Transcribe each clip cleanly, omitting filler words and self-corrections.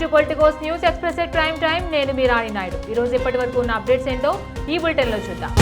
To Politicos news express prime time. నేను మీ రాణి నాయుడు. ఈ రోజు ఇప్పటి వరకు ఉన్న అప్డేట్స్ ఏంటో ఈ బులెటిన్ లో చూద్దాం.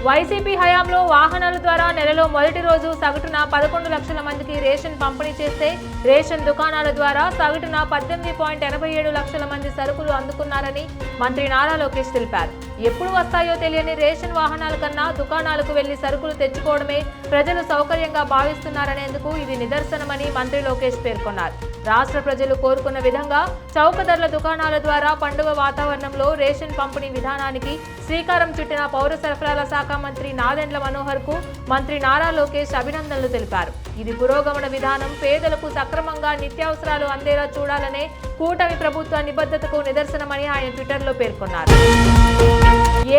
వైసీపీ హయాంలో వాహనాల ద్వారా నెలలో మొదటి రోజు సగటున 11 లక్షల మందికి రేషన్ పంపిణీ చేస్తే రేషన్ దుకాణాల ద్వారా సగటున 18.87 లక్షల మంది సరుకులు అందుకున్నారని మంత్రి నారా లోకేష్ తెలిపారు. ఎప్పుడు వస్తాయో తెలియని రేషన్ వాహనాల కన్నా దుకాణాలకు వెళ్లి సరుకులు తెచ్చుకోవడమే ప్రజలు సౌకర్యంగా భావిస్తున్నారనేందుకు ఇది నిదర్శనమని మంత్రి లోకేష్ పేర్కొన్నారు. రాష్ట్ర ప్రజలు కోరుకున్న విధంగా చౌక ధరల దుకాణాల ద్వారా పండుగ వాతావరణంలో రేషన్ పంపిణీ విధానానికి శ్రీకారం చుట్టిన పౌర సరఫరాల శాఖ మంత్రి నాదెండ్ల మనోహర్ కు మంత్రి నారా లోకేష్ అభినందనలు తెలిపారు. ఇది పురోగమన విధానం, పేదలకు సక్రమంగా నిత్యావసరాలు అందేలా చూడాలనే కూటమి ప్రభుత్వ నిబద్ధతకు నిదర్శనమని ఆయన ట్విట్టర్లో పేర్కొన్నారు.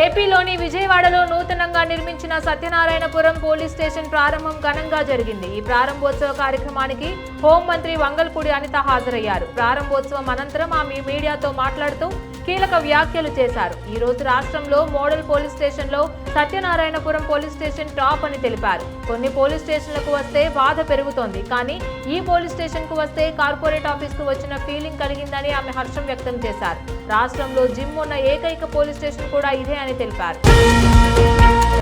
ఏపీలోని విజయవాడలో నూతనంగా నిర్మించిన సత్యనారాయణపురం పోలీస్ స్టేషన్ ప్రారంభం ఘనంగా జరిగింది. ఈ ప్రారంభోత్సవ కార్యక్రమానికి హోంమంత్రి వంగల్పూడి అనిత హాజరయ్యారు. ప్రారంభోత్సవం అనంతరం ఆమె మీడియాతో మాట్లాడుతూ కీలక వ్యాఖ్యలు చేశారు. ఈ రోజు రాష్ట్రంలో మోడల్ పోలీస్ స్టేషన్లో సత్యనారాయణపురం పోలీస్ స్టేషన్ టాప్ అని తెలిపారు. కొన్ని పోలీస్ స్టేషన్లకు వస్తే బాధ పెరుగుతోంది, కానీ ఈ పోలీస్ స్టేషన్ కు వస్తే కార్పొరేట్ ఆఫీస్ కు వచ్చిన ఫీలింగ్ కలిగిందని ఆమె హర్షం వ్యక్తం చేశారు. రాష్ట్రంలో జిమ్ ఉన్న ఏకైక పోలీస్ స్టేషన్ కూడా ఇదే అని తెలిపారు.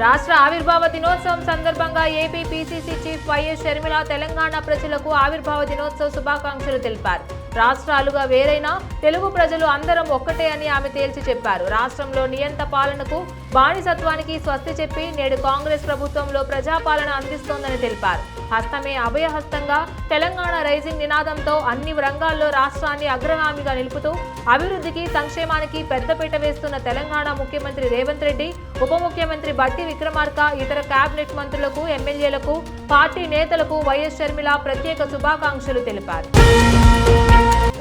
రాష్ట్ర ఆవిర్భావ దినోత్సవం సందర్భంగా AP PCC chief YS Sharmila Telangana ప్రజలకు ఆవిర్భావ దినోత్సవ శుభాకాంక్షలు తెలిపారు. రాష్ట్రాలుగా వేరైనా తెలుగు ప్రజలు అందరం ఒక్కటే అని ఆమె తేల్చి చెప్పారు. రాష్ట్రంలో నియంత పాలనకు, బానిసత్వానికి స్వస్తి చెప్పి నేడు కాంగ్రెస్ ప్రభుత్వంలో ప్రజాపాలన అందిస్తోందని తెలిపారు. హస్తమే అభయహస్తంగా తెలంగాణ రైజింగ్ నినాదంతో అన్ని రంగాల్లో రాష్ట్రాన్ని అగ్రగామిగా నిలుపుతూ అభివృద్ధికి, సంక్షేమానికి పెద్దపీట వేస్తున్న తెలంగాణ ముఖ్యమంత్రి రేవంత్ రెడ్డి, ఉప ముఖ్యమంత్రి బట్టి విక్రమార్క, ఇతర కేబినెట్ మంత్రులకు, ఎమ్మెల్యేలకు, పార్టీ నేతలకు వైఎస్ షర్మిల ప్రత్యేక శుభాకాంక్షలు తెలిపారు.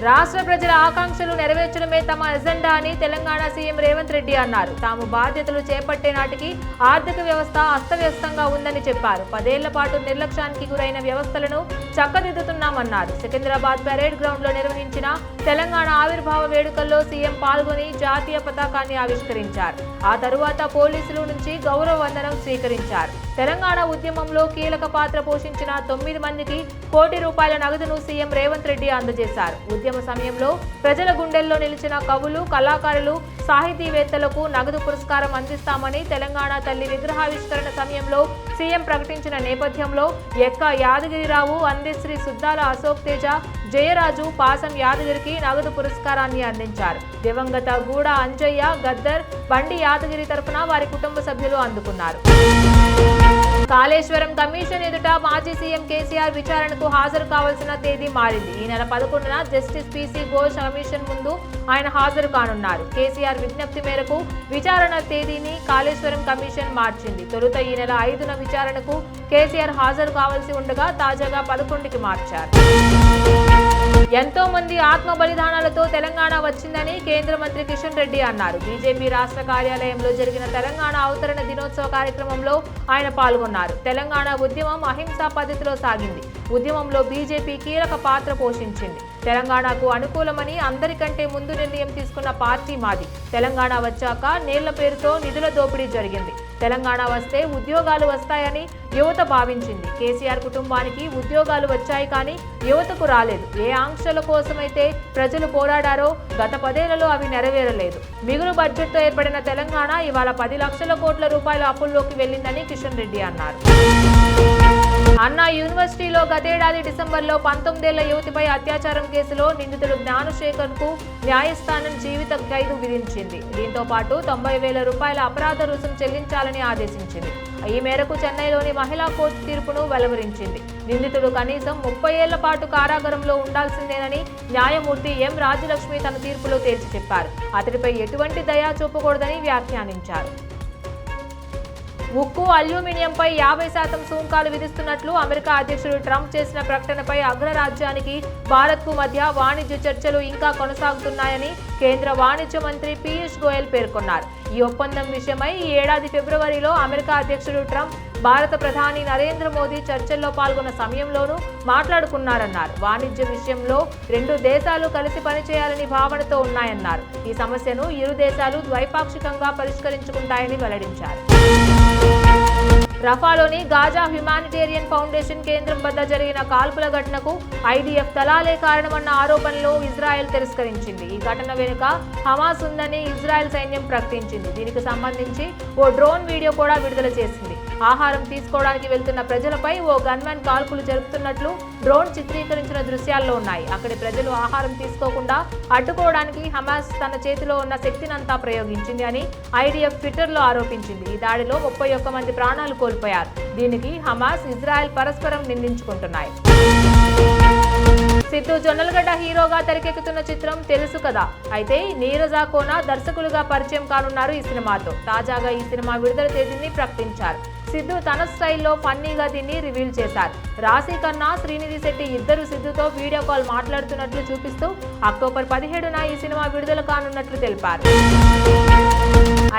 రాష్ట్ర ప్రజల ఆకాంక్షలు నెరవేర్చడమే తమ ఎజెండా అని తెలంగాణ సీఎం రేవంత్ రెడ్డి అన్నారు. తాము బాధ్యతలు చేపట్టే నాటికి ఆర్థిక వ్యవస్థ అస్తవ్యస్తంగా ఉందని చెప్పారు. 10 ఏళ్ల పాటు నిర్లక్ష్యానికి గురైన వ్యవస్థలను చక్కదిద్దుతున్నామన్నారు. సికింద్రాబాద్ పరేడ్ గ్రౌండ్ లో నిర్వహించిన తెలంగాణ ఆవిర్భావ వేడుకల్లో సీఎం పాల్గొని జాతీయ పతాకాన్ని ఆవిష్కరించారు. ఆ తరువాత పోలీసుల నుంచి గౌరవ వందనం స్వీకరించారు. తెలంగాణ ఉద్యమంలో కీలక పాత్ర పోషించిన 9 మందికి ₹1 కోటి నగదును సీఎం రేవంత్ రెడ్డి అందజేశారు. ఉద్యమ సమయంలో ప్రజల గుండెల్లో నిలిచిన కవులు, కళాకారులు, సాహితీవేత్తలకు నగదు పురస్కారం అందిస్తామని తెలంగాణ తల్లి విగ్రహావిష్కరణ సమయంలో సీఎం ప్రకటించిన నేపథ్యంలో ఎక్క యాదగిరిరావు, అందెశ్రీ సుద్దాల అశోక్ తేజ, జయరాజు, పాసం యాదగిరికి నగదు పురస్కారాన్ని అందించారు. దివంగత గూడ అంజయ్య, గద్దర్, బండి యాదగిరి తరఫున వారి కుటుంబ సభ్యులు అందుకున్నారు. కాళేశ్వరం కమిషన్ ఎదుట మాజీ సీఎం కేసీఆర్ విచారణకు హాజరు కావాల్సిన తేదీ మారింది. ఈ నెల 11న జస్టిస్ పీసీ ఘోష్ కమిషన్ ముందు ఆయన హాజరు కానున్నారు. కేసీఆర్ విజ్ఞప్తి మేరకు విచారణ తేదీని కాళేశ్వరం కమిషన్ మార్చింది. తొలుత ఈ నెల 5న విచారణకు కేసీఆర్ హాజరు కావాల్సి ఉండగా తాజాగా 11కి మార్చారు. ఎంతో మంది ఆత్మ బలిదానాలతో తెలంగాణ వచ్చిందని కేంద్ర మంత్రి కిషన్ రెడ్డి అన్నారు. బీజేపీ రాష్ట్ర కార్యాలయంలో జరిగిన తెలంగాణ అవతరణ దినోత్సవ కార్యక్రమంలో ఆయన పాల్గొన్నారు. తెలంగాణ ఉద్యమం అహింసా పద్ధతిలో సాగింది. ఉద్యమంలో బీజేపీ కీలక పాత్ర పోషించింది. తెలంగాణకు అనుకూలమని అందరికంటే ముందు నిర్ణయం తీసుకున్న పార్టీ మాది. తెలంగాణ వచ్చాక నీళ్ల పేరుతో నిధుల దోపిడీ జరిగింది. తెలంగాణ వస్తే ఉద్యోగాలు వస్తాయని యువత భావించింది. కేసీఆర్ కుటుంబానికి ఉద్యోగాలు వచ్చాయి, కానీ యువతకు రాలేదు. ఏ ఆంక్షల కోసమైతే ప్రజలు పోరాడారో గత 10 ఏళ్లలో అవి నెరవేరలేదు. మిగులు బడ్జెట్తో ఏర్పడిన తెలంగాణ ఇవాళ 10 లక్షల కోట్ల రూపాయల అప్పుల్లోకి వెళ్లిందని కిషన్ రెడ్డి అన్నారు. అన్నా యూనివర్సిటీలో గతేడాది డిసెంబర్లో 19 ఏళ్ల యువతిపై అత్యాచారం కేసులో నిందితుడు జ్ఞానశేఖర్ కు న్యాయస్థానం జీవిత ఖైదు విధించింది. దీంతో పాటు 90,000 రూపాయల అపరాధ రుసుం చెల్లించాలని ఆదేశించింది. ఈ మేరకు చెన్నైలోని మహిళా కోర్టు తీర్పును వెలువరించింది. నిందితుడు కనీసం 30 ఏళ్ల పాటు కారాగారంలో ఉండాల్సిందేనని న్యాయమూర్తి ఎం రాజ్యలక్ష్మి తన తీర్పులో తేల్చి చెప్పారు. అతడిపై ఎటువంటి దయా చూపకూడదని వ్యాఖ్యానించారు. ఉక్కు, అల్యూమినియంపై 50% సుంకాలు విధిస్తున్నట్లు అమెరికా అధ్యక్షుడు ట్రంప్ చేసిన ప్రకటనపై అగ్రరాజ్యానికి భారత్కు మధ్య వాణిజ్య చర్చలు ఇంకా కొనసాగుతున్నాయని కేంద్ర వాణిజ్య మంత్రి పీయూష్ గోయల్ పేర్కొన్నారు. ఈ ఒప్పందం విషయమై ఈ ఏడాది ఫిబ్రవరిలో అమెరికా అధ్యక్షుడు ట్రంప్ భారత ప్రధాని నరేంద్ర మోదీ చర్చల్లో పాల్గొన్న సమయంలోనూ మాట్లాడుకున్నారన్నారు. వాణిజ్య విషయంలో 2 దేశాలు కలిసి పనిచేయాలని భావనతో ఉన్నాయన్నారు. ఈ సమస్యను ఇరు దేశాలు ద్వైపాక్షికంగా పరిష్కరించుకుంటాయని వెల్లడించారు. రఫాలోని గాజా హ్యుమానిటేరియన్ ఫౌండేషన్ కేంద్రం వద్ద జరిగిన కాల్పుల ఘటనకు ఐడిఎఫ్ దళాలే కారణమన్న ఆరోపణలు ఇజ్రాయెల్ తిరస్కరించింది. ఈ ఘటన వెనుక హమాస్ ఉందని ఇజ్రాయెల్ సైన్యం ప్రకటించింది. దీనికి సంబంధించి ఓ డ్రోన్ వీడియో కూడా విడుదల చేసింది. ఆహారం తీసుకోవడానికి వెళ్తున్న ప్రజలపై ఓ గన్మెన్ కాల్పులు జరుపుతున్నట్లు డ్రోన్ చిత్రీకరించిన దృశ్యాల్లో ఉన్నాయి. అక్కడి ప్రజలు ఆహారం తీసుకోకుండా అడ్డుకోవడానికి హమాస్ తన చేతిలో ఉన్న శక్తినంతా ప్రయోగించింది అని ఐడిఎఫ్ ట్విట్టర్లో ఆరోపించింది. ఈ దాడిలో 31 మంది ప్రాణాలు కోల్పోయారు. దీనికి హమాస్, ఇజ్రాయెల్ పరస్పరం నిందించుకుంటున్నాయి. సిద్ధు జొన్నలగడ్డ హీరోగా తెరకెక్కుతున్న చిత్రం తెలుసు కదా. అయితే నీరజ కోన దర్శకులుగా పరిచయం కానున్నారు ఈ సినిమాతో. తాజాగా ఈ సినిమా విడుదల తేదీని ప్రకటించారు. సిద్ధు తన స్టైల్లో ఫన్నీగా దీన్ని రివీల్ చేశారు. రాశి ఖన్నా, శ్రీనిధి శెట్టి ఇద్దరు సిద్ధుతో వీడియో కాల్ మాట్లాడుతున్నట్లు చూపిస్తూ అక్టోబర్ 17న ఈ సినిమా విడుదల కానున్నట్లు తెలిపారు.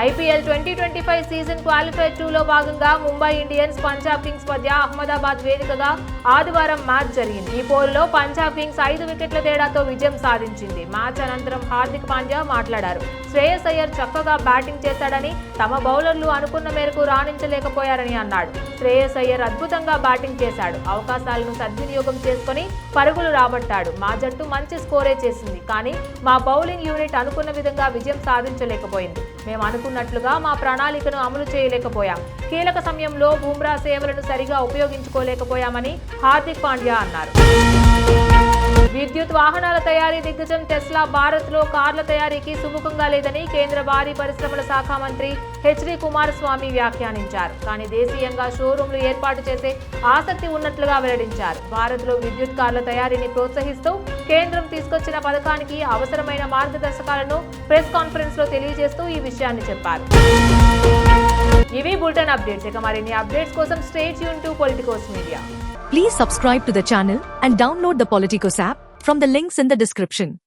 ఐపీఎల్ 2025 సీజన్ క్వాలిఫైర్ 2లో భాగంగా ముంబై ఇండియన్స్, పంజాబ్ కింగ్స్ మధ్య అహ్మదాబాద్ వేదికగా ఆదివారం మ్యాచ్ జరిగింది. ఈ పోరులో పంజాబ్ కింగ్స్ 5 వికెట్ల తేడాతో విజయం సాధించింది. మ్యాచ్ అనంతరం హార్దిక్ పాండ్యా మాట్లాడారు. శ్రేయస్ అయ్యర్ చక్కగా బ్యాటింగ్ చేశాడని, తమ బౌలర్లు అనుకున్న మేరకు రాణించలేకపోయారని అన్నాడు. శ్రేయస్ అయ్యర్ అద్భుతంగా బ్యాటింగ్ చేశాడు. అవకాశాలను సద్వినియోగం చేసుకుని పరుగులు రాబట్టాడు. మా జట్టు మంచి స్కోరే చేసింది, కానీ మా బౌలింగ్ యూనిట్ అనుకున్న విధంగా విజయం సాధించలేకపోయింది. మేము అనుకున్నట్లుగా మా ప్రణాళికను అమలు చేయలేకపోయాం. కీలక సమయంలో బుమ్రా సేవలను సరిగా ఉపయోగించుకోలేకపోయామని హార్దిక్ పాండ్యా అన్నారు. విద్యుత్ వాహనాల తయారీ దిగ్గజం టెస్లా భారత్లో కార్ల తయారీకి సుముఖంగా లేదని కేంద్ర భారీ పరిశ్రమల శాఖ మంత్రి హెచ్డి కుమారస్వామి వ్యాఖ్యానించారు. కానీ దేశీయంగా షోరూంలు ఏర్పాటు చేసే ఆసక్తి ఉన్నట్లుగా వెల్లడించారు. భారత్లో విద్యుత్ కార్ల తయారీని ప్రోత్సహిస్తూ కేంద్రం తీసుకొచ్చిన పథకానికి అవసరమైన మార్గదర్శకాలను ప్రెస్ కాన్ఫరెన్స్ లో తెలియజేస్తూ ఈ విషయాన్ని చెప్పారు. ఇవి బులెటిన్ అప్డేట్స్. ఇక మరిన్ని అప్డేట్స్ కోసం stay tune to Politicos media. Please subscribe to the channel and download the Politicos app from the links in the description.